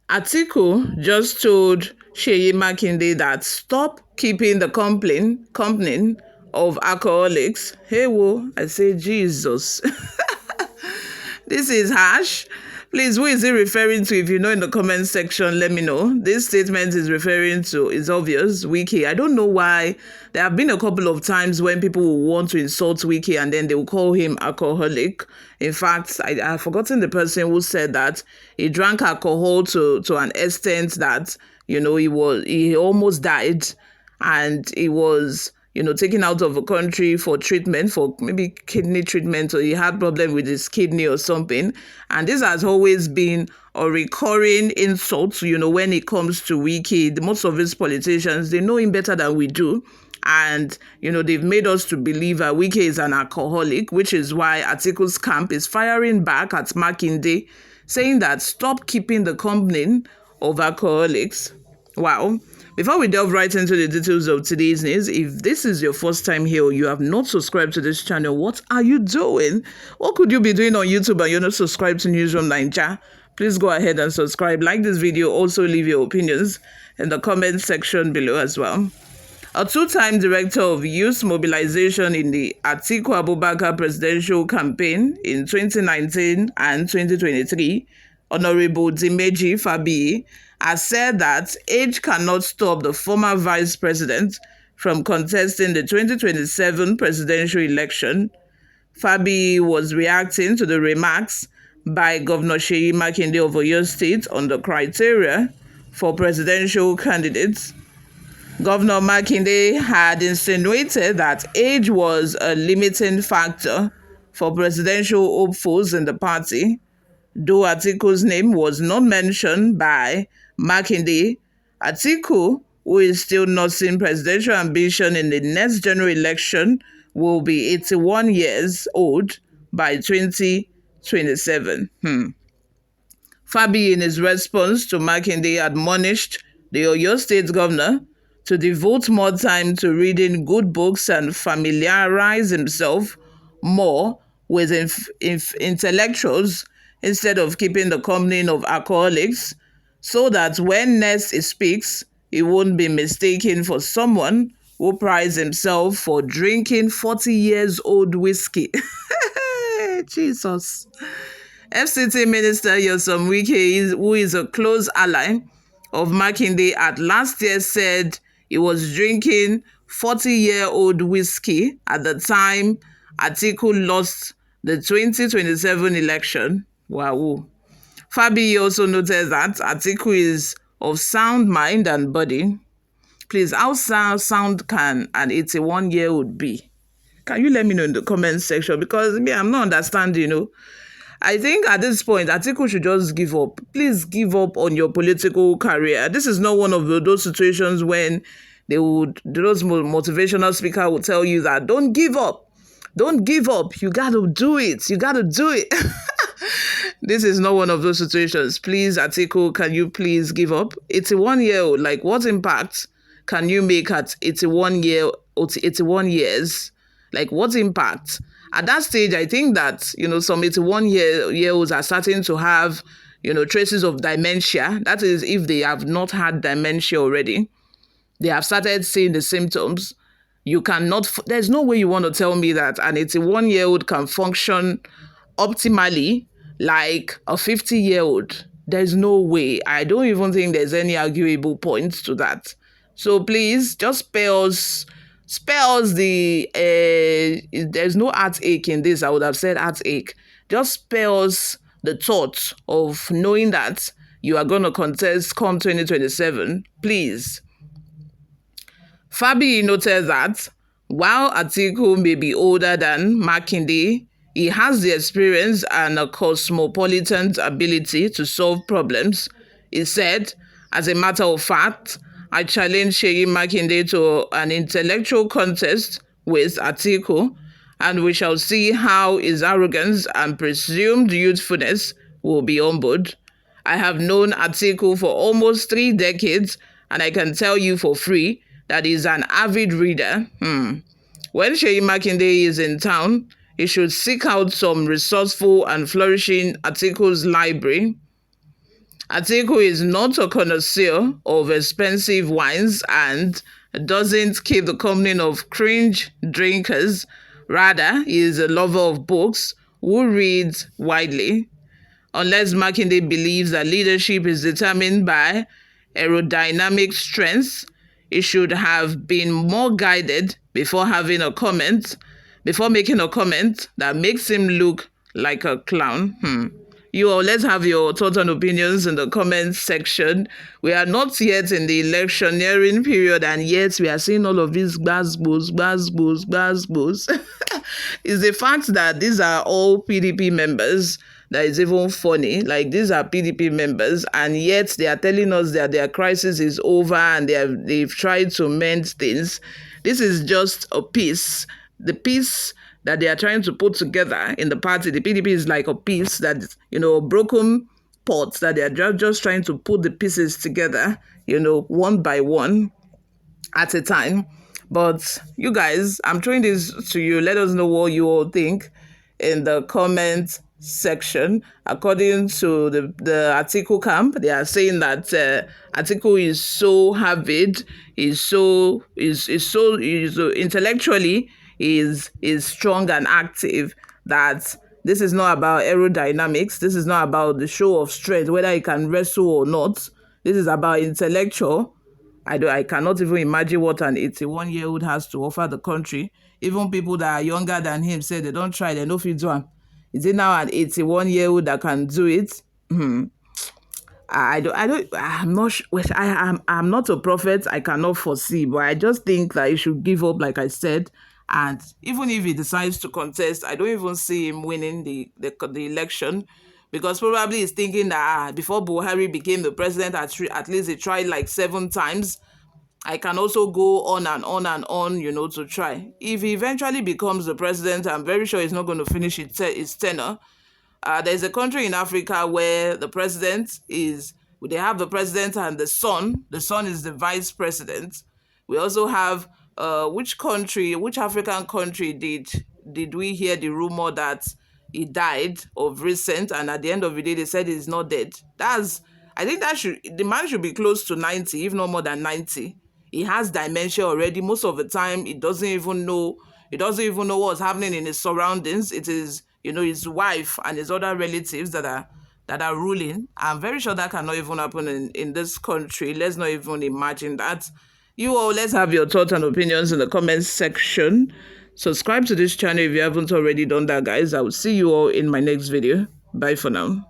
Atiku just told Sheyi Makinde that stop keeping the company of alcoholics. Hey, wo, I say Jesus. This is harsh. Please, who is he referring to? If you know in the comment section, let me know. This statement is referring to, is obvious, Wiki. I don't know why. There have been a couple of times when people will want to insult Wiki and then they will call him alcoholic. In fact, I've forgotten the person who said that he drank alcohol to an extent that, he almost died, and he was taken out of a country for treatment, for maybe kidney treatment, or he had problem with his kidney or something. And this has always been a recurring insult, when it comes to Wiki. Most of these politicians, they know him better than we do. And, they've made us to believe that Wiki is an alcoholic, which is why Atiku's camp is firing back at Makinde, saying that stop keeping the company of alcoholics. Wow. Before we delve right into the details of today's news, if this is your first time here or you have not subscribed to this channel, what are you doing? What could you be doing on YouTube and you're not subscribed to Newsroom Nigeria? Please go ahead and subscribe. Like this video. Also leave your opinions in the comment section below as well. A two-time director of youth mobilization in the Atiku Abubakar presidential campaign in 2019 and 2023, Honorable Dimeji Fabi, has said that age cannot stop the former vice president from contesting the 2027 presidential election. Fabi was reacting to the remarks by Governor Sheyi Makinde of Oyo State on the criteria for presidential candidates. Governor Makinde had insinuated that age was a limiting factor for presidential hopefuls in the party. Though Atiku's name was not mentioned by Makinde, Atiku, who is still nursing presidential ambition in the next general election, will be 81 years old by 2027. Fabi, in his response to Makinde, admonished the Oyo State governor to devote more time to reading good books and familiarize himself more with intellectuals instead of keeping the company of alcoholics, so that when next he speaks, he won't be mistaken for someone who prides himself for drinking 40 years old whiskey. Jesus. FCT Minister Yosom Wike, who is a close ally of Makinde, at last year said he was drinking 40-year-old whiskey at the time Atiku lost the 2027 election. Wow. Fabi also noted that Atiku is of sound mind and body. Please, how sound can an 81-year-old be? Can you let me know in the comment section? Because me, I'm not understanding, I think at this point, Atiku should just give up. Please give up on your political career. This is not one of those situations when those motivational speakers will tell you that don't give up. Don't give up. You got to do it. You got to do it. This is not one of those situations. Please, Atiku, can you please give up? 81-year-old, like what impact can you make at 81 years? Like what impact? At that stage, I think that, some 81-year-olds are starting to have, traces of dementia. That is, if they have not had dementia already, they have started seeing the symptoms. There's no way you want to tell me that an 81-year-old can function optimally like a 50-year-old. There's no way. I don't even think there's any arguable points to that. So please, just spare us the, there's no heartache in this. I would have said heartache. Just spare us the thought of knowing that you are going to contest come 2027. Please. Fabi noted that while Atiku may be older than Makinde, he has the experience and a cosmopolitan ability to solve problems. He said, as a matter of fact, I challenge Sheyi Makinde to an intellectual contest with Atiku, and we shall see how his arrogance and presumed youthfulness will be humbled. I have known Atiku for almost 3 decades, and I can tell you for free that he's an avid reader. When Sheyi Makinde is in town, he should seek out some resourceful and flourishing Atiku's library. Atiku is not a connoisseur of expensive wines and doesn't keep the company of cringe drinkers. Rather, he is a lover of books who reads widely. Unless Makinde believes that leadership is determined by aerodynamic strength, he should have been more guided before making a comment that makes him look like a clown. You all, let's have your thoughts and opinions in the comments section. We are not yet in the electioneering period, and yet we are seeing all of these gbasgbos. It's the fact that these are all PDP members that is even funny. Like, these are PDP members, and yet they are telling us that their crisis is over and they've tried to mend things. This is just a piece. The piece that they are trying to put together in the party. The PDP is like a piece that, broken pots that they are just trying to put the pieces together, one by one at a time. But you guys, I'm throwing this to you. Let us know what you all think in the comment section. According to the Atiku camp, they are saying that Atiku is so avid, is so intellectually is strong and active, that this is not about aerodynamics. This is not about the show of strength, whether he can wrestle or not. This is about intellectual. I cannot even imagine what an 81-year-old has to offer the country. Even people that are younger than him say they don't try, they know if you do. Is it now an 81-year-old that can do it? I'm not sure. I'm not a prophet. I cannot foresee, but I just think that he should give up, like I said. And even if he decides to contest, I don't even see him winning the election, because probably he's thinking that before Buhari became the president, at least he tried like 7 times. I can also go on and on and on, to try. If he eventually becomes the president, I'm very sure he's not going to finish his tenure. There's a country in Africa where they have the president and the son. The son is the vice president. We also have, which African country did we hear the rumor that he died of recent, and at the end of the day they said he's not dead? I think the man should be close to 90, if not more than 90. He has dementia already. Most of the time he doesn't even know what's happening in his surroundings. It is, his wife and his other relatives that are ruling. I'm very sure that cannot even happen in this country. Let's not even imagine that. You all, let's have your thoughts and opinions in the comments section. Subscribe to this channel if you haven't already done that, guys. I will see you all in my next video. Bye for now.